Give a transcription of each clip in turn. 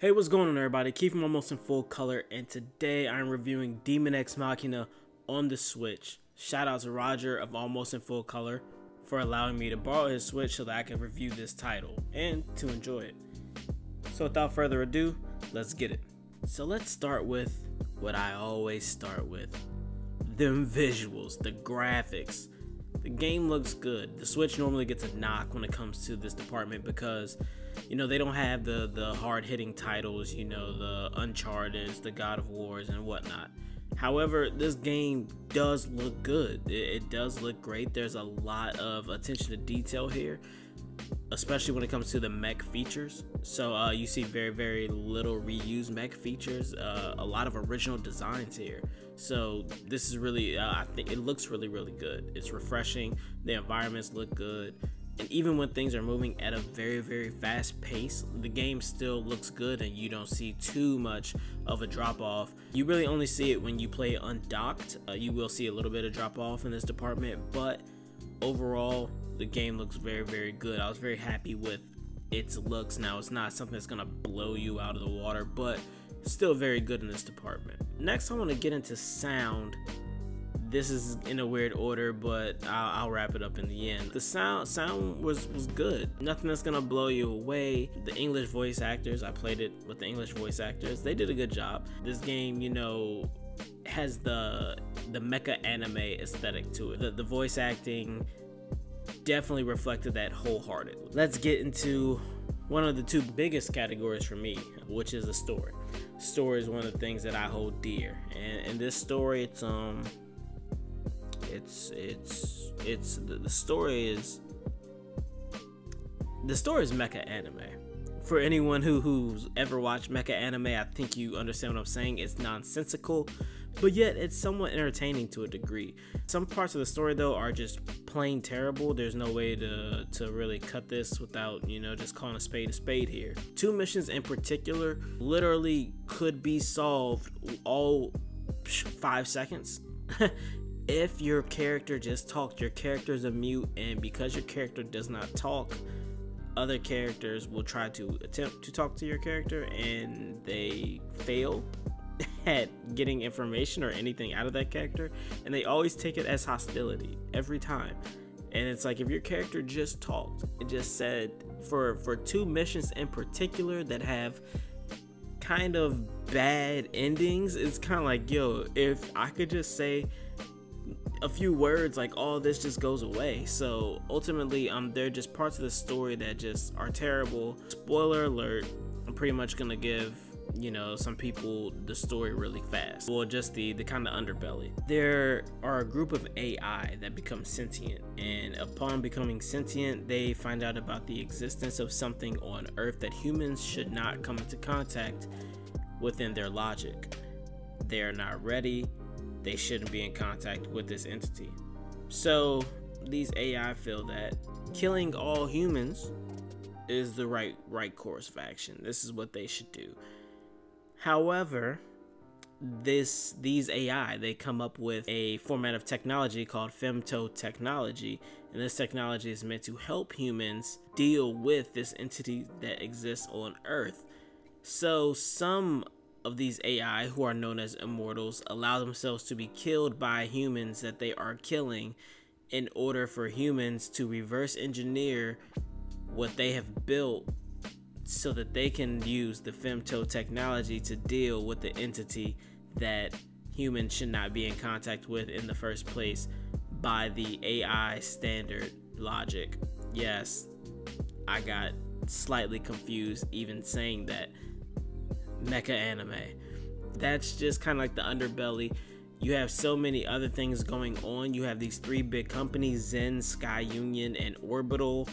Hey, what's going on everybody? Keith from Almost in Full Color, and today I'm reviewing Daemon X Machina on the Switch. Shout out to Roger of Almost in Full Color for allowing me to borrow his Switch so that I can review this title and to enjoy it. So without further ado, let's get it. So let's start with what I always start with. Them visuals, the graphics. The game looks good. The Switch normally gets a knock when it comes to this department because they don't have the hard-hitting titles, the Uncharted, the God of Wars, and whatnot. However, this game does look good. It does look great. There's a lot of attention to detail here, especially when it comes to the mech features. So you see very, very little reused mech features, a lot of original designs here. So this is really, I think it looks really, really good. It's refreshing. The environments look good. And even when things are moving at a very, very fast pace, the game still looks good and you don't see too much of a drop off. You really only see it when you play undocked. You will see a little bit of drop off in this department, but overall, the game looks very, very good. I was very happy with its looks. Now, it's not something that's gonna blow you out of the water, but it's still very good in this department. Next, I want to get into sound. This is in a weird order, but I'll wrap it up in the end. The sound was good. Nothing that's gonna blow you away. The English voice actors, I played it with the English voice actors. They did a good job. This game, has the mecha anime aesthetic to it. The voice acting definitely reflected that wholeheartedly. Let's get into one of the two biggest categories for me, which is the story. Story is one of the things that I hold dear, and in this story, the story is mecha anime. For anyone who's ever watched mecha anime, I think you understand what I'm saying. It's nonsensical, but yet it's somewhat entertaining to a degree. Some parts of the story though are just plain terrible. There's no way to really cut this without just calling a spade here. Two missions in particular literally could be solved all 5 seconds. If your character just talked. Your character's a mute, and because your character does not talk, other characters will try to attempt to talk to your character and they fail at getting information or anything out of that character, and they always take it as hostility every time. And it's like, if your character just talked, it just said, for two missions in particular that have kind of bad endings, it's kind of like, yo, if I could just say a few words, like all this just goes away. So ultimately, there are just parts of the story that just are terrible. Spoiler alert, I'm pretty much gonna give some people the story really fast. Well, just the kind of underbelly. There are a group of AI that become sentient, and upon becoming sentient, they find out about the existence of something on Earth that humans should not come into contact within their logic. They are not ready. They shouldn't be in contact with this entity. So these AI feel that killing all humans is the right course of action. This is what they should do. However, these AI, they come up with a format of technology called femto technology, and this technology is meant to help humans deal with this entity that exists on Earth. So some of these AI, who are known as immortals, allow themselves to be killed by humans that they are killing in order for humans to reverse engineer what they have built so that they can use the femto technology to deal with the entity that humans should not be in contact with in the first place by the AI standard logic. Yes, I got slightly confused even saying that. Mecha anime. That's just kind of like the underbelly. You have so many other things going on. You have these three big companies, Zen, Sky Union, and Orbital,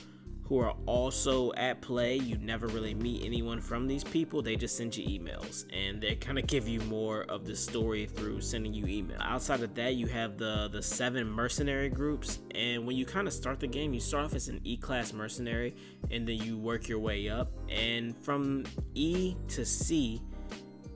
who are also at play. You never really meet anyone from these people. They just send you emails, and they kind of give you more of the story through sending you email. Outside of that, you have the 7 mercenary groups, and when you kind of start the game, you start off as an E-class mercenary, and then you work your way up, and from E to C,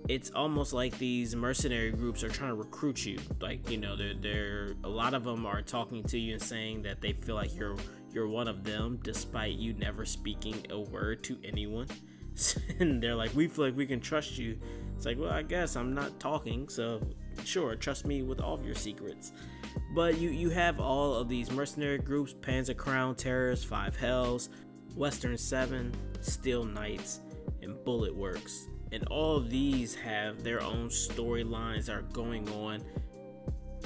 it's almost like these mercenary groups are trying to recruit you. Like, they're a lot of them are talking to you and saying that they feel like you're one of them, despite you never speaking a word to anyone. And they're like, we feel like we can trust you. It's like, well, I guess I'm not talking, so sure, trust me with all of your secrets. But you have all of these mercenary groups: Panzer Crown, Terrors, Five Hells, Western 7, Steel Knights, and Bullet Works. And all of these have their own storylines that are going on,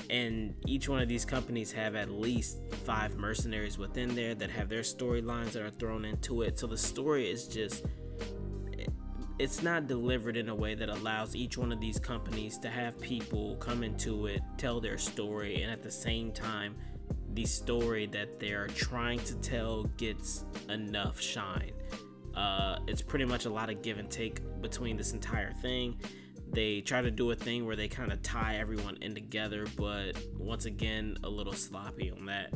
and each one of these companies have at least 5 mercenaries within there that have their storylines that are thrown into it. So the story is just, it's not delivered in a way that allows each one of these companies to have people come into it, tell their story, and at the same time the story that they're trying to tell gets enough shine. It's pretty much a lot of give and take between this entire thing. They try to do a thing where they kind of tie everyone in together, but once again, a little sloppy on that.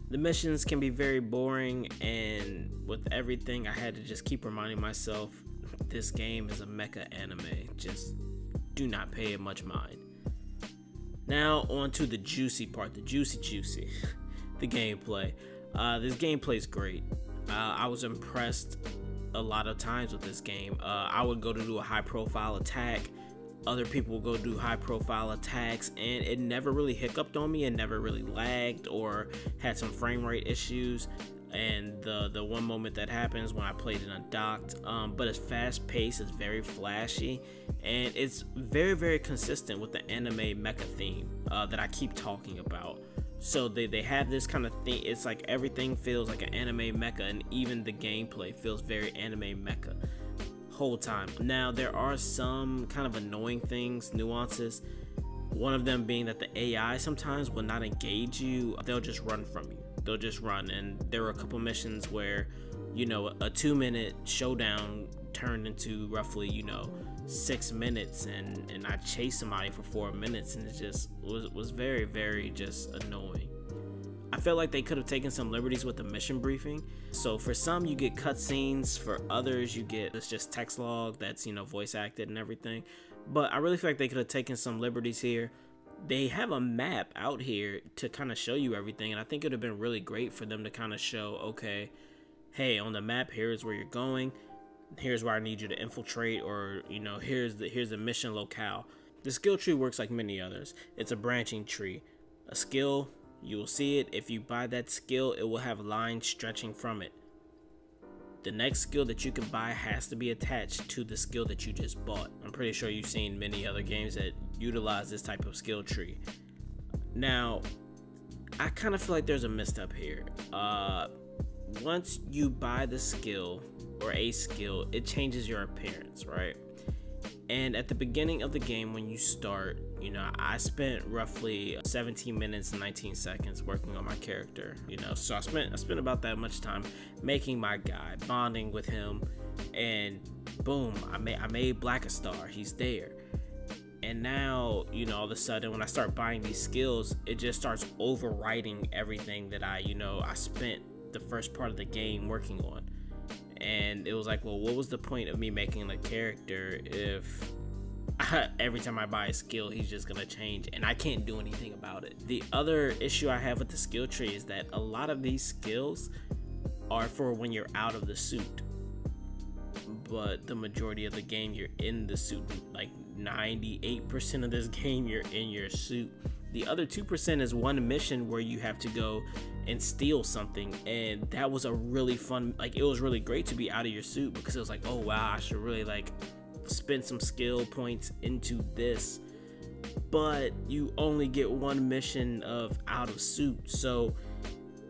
The missions can be very boring, and with everything, I had to just keep reminding myself, this game is a mecha anime. Just do not pay it much mind. Now on to the juicy part, the juicy, the gameplay. This gameplay is great. I was impressed a lot of times with this game. I would go to do a high profile attack, other people would go do high profile attacks, and it never really hiccuped on me. It never really lagged or had some frame rate issues. And the one moment that happens when I played it undocked, but it's fast paced, it's very flashy, and it's very consistent with the anime mecha theme that I keep talking about. So they have this kind of thing. It's like everything feels like an anime mecha, and even the gameplay feels very anime mecha whole time. Now there are some kind of annoying things, nuances. One of them being that the AI sometimes will not engage you. They'll just run from you. They'll just run. And there were a couple missions where, you know, a 2-minute showdown turned into roughly, 6 minutes, and I chased somebody for 4 minutes, and it just was very just annoying. I felt like they could have taken some liberties with the mission briefing. So for some you get cutscenes, for others you get it's just text log that's voice acted and everything. But I really feel like they could have taken some liberties here. They have a map out here to kind of show you everything, and I think it would have been really great for them to kind of show, okay, hey, on the map here's where you're going, here's where I need you to infiltrate, or here's the mission locale. The skill tree works like many others. It's a branching tree. A skill, you will see it. If you buy that skill, it will have lines stretching from it. The next skill that you can buy has to be attached to the skill that you just bought. I'm pretty sure you've seen many other games that utilize this type of skill tree. Now, I kind of feel like there's a misstep here. Once you buy the skill or a skill, it changes your appearance, right? And at the beginning of the game, when you start, I spent roughly 17 minutes and 19 seconds working on my character, so I spent about that much time making my guy, bonding with him, and boom, I made Blackastar. He's there. And now, all of a sudden, when I start buying these skills, it just starts overwriting everything that I spent the first part of the game working on. And it was like, well, what was the point of me making a character if every time I buy a skill, he's just gonna change and I can't do anything about it? The other issue I have with the skill tree is that a lot of these skills are for when you're out of the suit, but the majority of the game you're in the suit. Like 98% of this game you're in your suit. The other 2% is one mission where you have to go and steal something, and that was a really fun, it was really great to be out of your suit, because it was like, oh wow, I should really spend some skill points into this. But you only get one mission of out of suit. So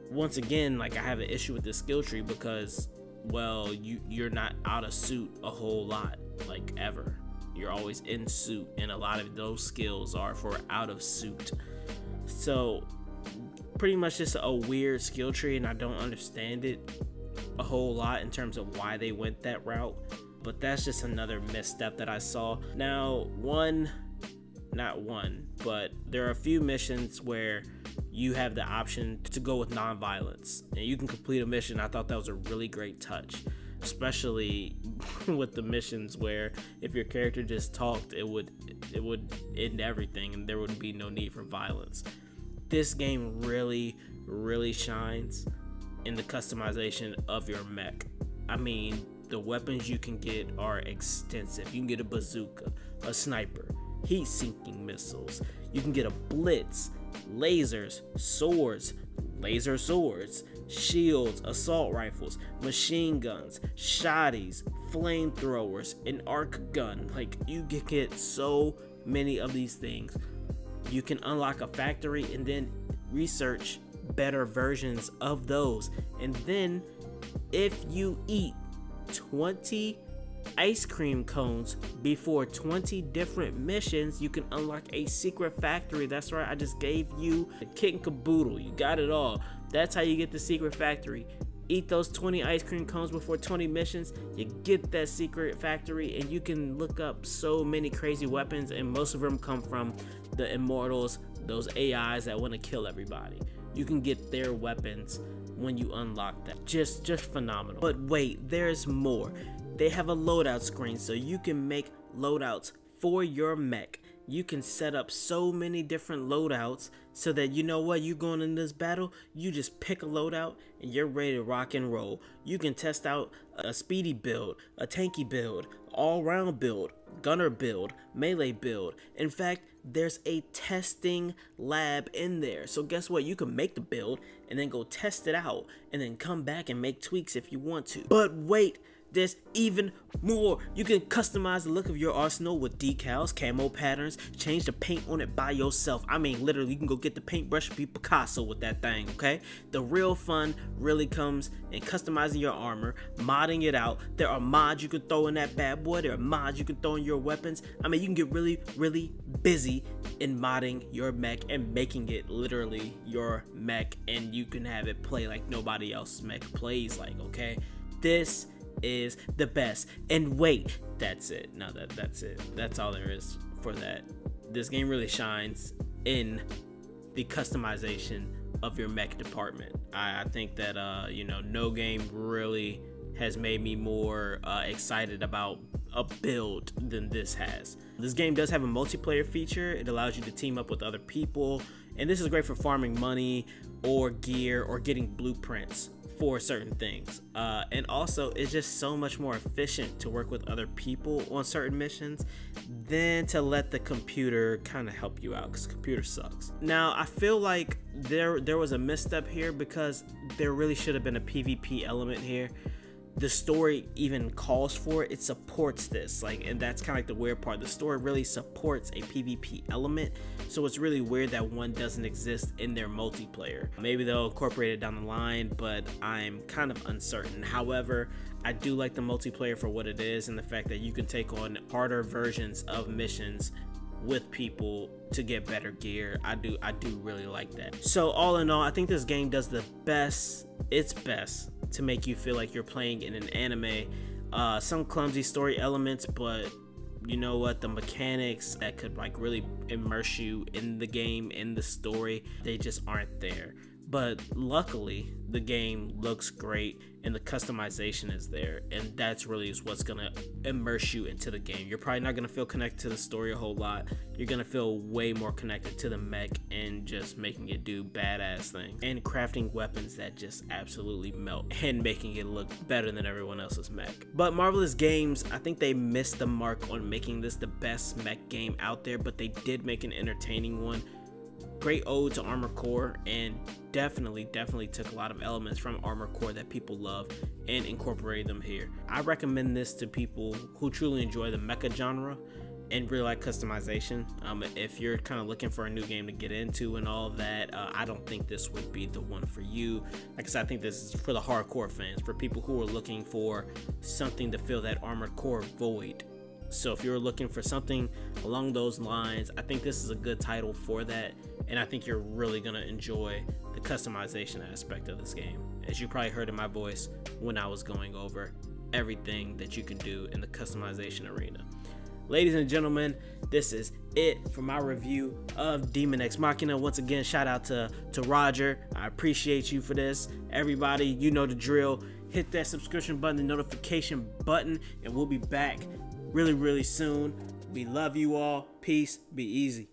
once again, I have an issue with this skill tree, because, well, you're not out of suit a whole lot, ever. You're always in suit, and a lot of those skills are for out of suit. So pretty much just a weird skill tree, and I don't understand it a whole lot in terms of why they went that route. But that's just another misstep that I saw. Now, but there are a few missions where you have the option to go with non-violence, and you can complete a mission. I thought that was a really great touch, especially with the missions where if your character just talked, it would end everything and there would be no need for violence. This game really shines in the customization of your mech. I mean, The weapons you can get are extensive. You can get a bazooka, a sniper, heat-sinking missiles. You can get a blitz, lasers, swords, laser swords, shields, assault rifles, machine guns, shotties, flamethrowers, an arc gun. Like, you can get so many of these things. You can unlock a factory and then research better versions of those. And then if you eat 20 ice cream cones before 20 different missions, you can unlock a secret factory. That's right, I just gave you the kit and caboodle. You got it all. That's how you get the secret factory. Eat those 20 ice cream cones before 20 missions, you get that secret factory, and you can look up so many crazy weapons, and most of them come from the immortals, those AIs that want to kill everybody. You can get their weapons when you unlock that. Just phenomenal. But wait, there's more. They have a loadout screen, so you can make loadouts for your mech. You can set up so many different loadouts so that, you know what, you going in this battle, you just pick a loadout and you're ready to rock and roll. You can test out a speedy build, a tanky build, all-round build, gunner build, melee build. In fact, there's a testing lab in there. So guess what? You can make the build and then go test it out and then come back and make tweaks if you want to. But wait, there's even more. You can customize the look of your arsenal with decals, camo patterns, change the paint on it by yourself. I mean, literally, you can go get the paintbrush and be Picasso with that thing, okay? The real fun really comes in customizing your armor, modding it out. There are mods you can throw in that bad boy. There are mods you can throw in your weapons. I mean, you can get really, really busy in modding your mech and making it literally your mech, and you can have it play like nobody else's mech plays like, okay? This is the best. And wait, that's it. No, that's it. That's all there is for that. This game really shines in the customization of your mech department. I think that you know, no game really has made me more excited about a build than this has. This game does have a multiplayer feature. It allows you to team up with other people, and this is great for farming money or gear or getting blueprints for certain things, and also it's just so much more efficient to work with other people on certain missions than to let the computer kind of help you out, because the computer sucks. Now I feel like there was a misstep here, because there really should have been a PvP element here. The story even calls for it. It supports this, like, and that's kind of like the weird part. The story really supports a PvP element, so it's really weird that one doesn't exist in their multiplayer. Maybe they'll incorporate it down the line, but I'm kind of uncertain. However, I do like the multiplayer for what it is, and the fact that you can take on harder versions of missions with people to get better gear. I do really like that. So all in all, I think this game does its best to make you feel like you're playing in an anime. Some clumsy story elements, but you know what, the mechanics that could like really immerse you in the game, in the story, they just aren't there. But luckily the game looks great and the customization is there, and that's really what's gonna immerse you into the game. You're probably not gonna feel connected to the story a whole lot. You're gonna feel way more connected to the mech and just making it do badass things and crafting weapons that just absolutely melt and making it look better than everyone else's mech. But Marvelous Games, I think they missed the mark on making this the best mech game out there, but they did make an entertaining one. Great ode to Armored Core, and definitely took a lot of elements from Armored Core that people love and incorporated them here. I recommend this to people who truly enjoy the mecha genre and really like customization. If you're kind of looking for a new game to get into and all that, I don't think this would be the one for you. Like I said, I think this is for the hardcore fans, for people who are looking for something to fill that Armored Core void. So if you're looking for something along those lines, I think this is a good title for that, and I think you're really gonna enjoy the customization aspect of this game, as you probably heard in my voice when I was going over everything that you can do in the customization arena. Ladies and gentlemen, this is it for my review of Daemon X Machina. Once again, shout out to Roger. I appreciate you for this. Everybody, you know the drill. Hit that subscription button, the notification button, and we'll be back really soon. We love you all. Peace. Be easy.